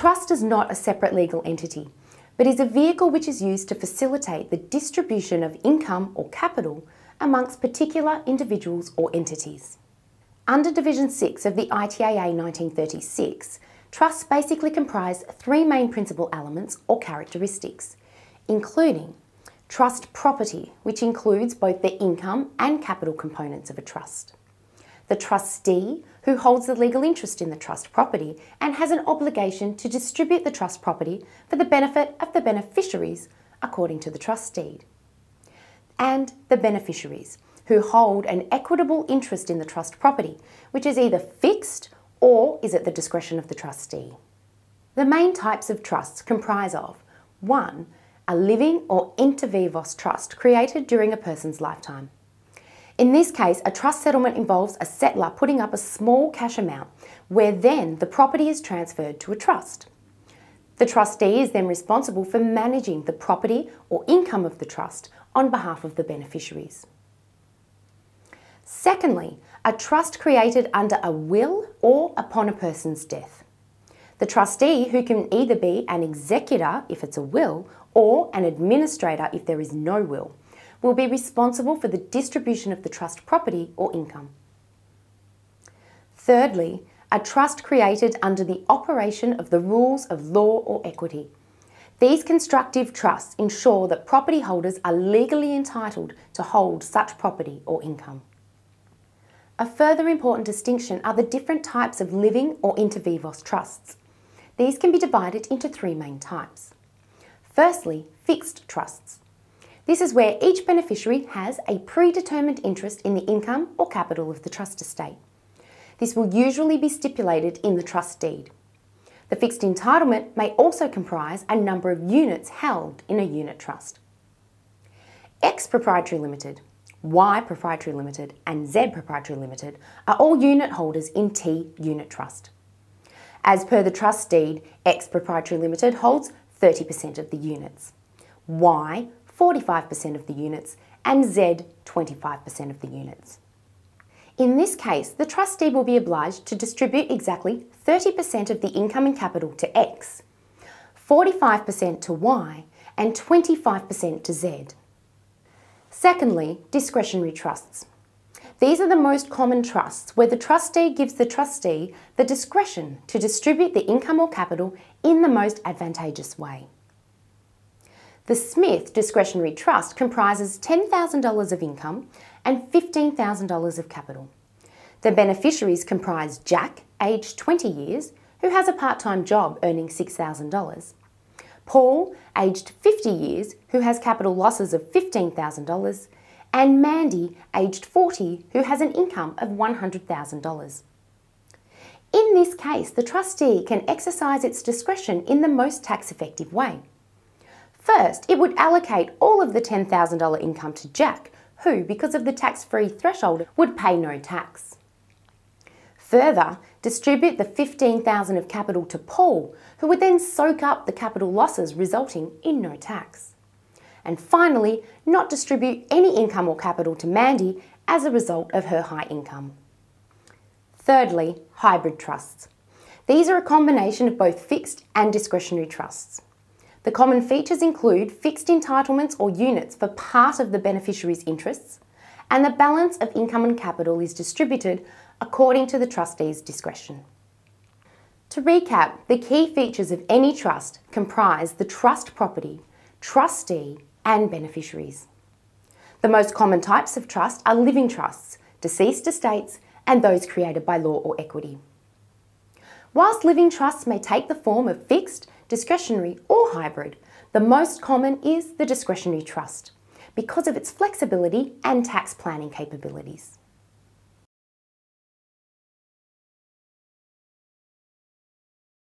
trust is not a separate legal entity, but is a vehicle which is used to facilitate the distribution of income or capital amongst particular individuals or entities. Under Division 6 of the ITAA 1936, trusts basically comprise three main principal elements or characteristics, including trust property, which includes both the income and capital components of a trust; the trustee, who holds the legal interest in the trust property and has an obligation to distribute the trust property for the benefit of the beneficiaries according to the trust deed; and the beneficiaries, who hold an equitable interest in the trust property, which is either fixed or is at the discretion of the trustee. The main types of trusts comprise of 1. A living or inter vivos trust created during a person's lifetime. In this case, a trust settlement involves a settlor putting up a small cash amount where then the property is transferred to a trust. The trustee is then responsible for managing the property or income of the trust on behalf of the beneficiaries. Secondly, a trust created under a will or upon a person's death. The trustee, who can either be an executor if it's a will or an administrator if there is no will be responsible for the distribution of the trust property or income. Thirdly, a trust created under the operation of the rules of law or equity. These constructive trusts ensure that property holders are legally entitled to hold such property or income. A further important distinction are the different types of living or inter vivos trusts. These can be divided into three main types. Firstly, fixed trusts. This is where each beneficiary has a predetermined interest in the income or capital of the trust estate. This will usually be stipulated in the trust deed. The fixed entitlement may also comprise a number of units held in a unit trust. X Proprietary Limited, Y Proprietary Limited and Z Proprietary Limited are all unit holders in T Unit Trust. As per the trust deed, X Proprietary Limited holds 30% of the units, Y 45% of the units and Z 25% of the units. In this case, the trustee will be obliged to distribute exactly 30% of the income and capital to X, 45% to Y and 25% to Z. Secondly, discretionary trusts. These are the most common trusts where the trustee gives the trustee the discretion to distribute the income or capital in the most advantageous way. The Smith Discretionary Trust comprises $10,000 of income and $15,000 of capital. The beneficiaries comprise Jack, aged 20 years, who has a part-time job earning $6,000, Paul, aged 50 years, who has capital losses of $15,000, and Mandy, aged 40, who has an income of $100,000. In this case, the trustee can exercise its discretion in the most tax-effective way. First, it would allocate all of the $10,000 income to Jack, who, because of the tax-free threshold, would pay no tax. Further, distribute the $15,000 of capital to Paul, who would then soak up the capital losses, resulting in no tax. And finally, not distribute any income or capital to Mandy as a result of her high income. Thirdly, hybrid trusts. These are a combination of both fixed and discretionary trusts. The common features include fixed entitlements or units for part of the beneficiary's interests, and the balance of income and capital is distributed according to the trustee's discretion. To recap, the key features of any trust comprise the trust property, trustee, and beneficiaries. The most common types of trust are living trusts, deceased estates, and those created by law or equity. Whilst living trusts may take the form of fixed, discretionary, or hybrid, the most common is the discretionary trust because of its flexibility and tax planning capabilities.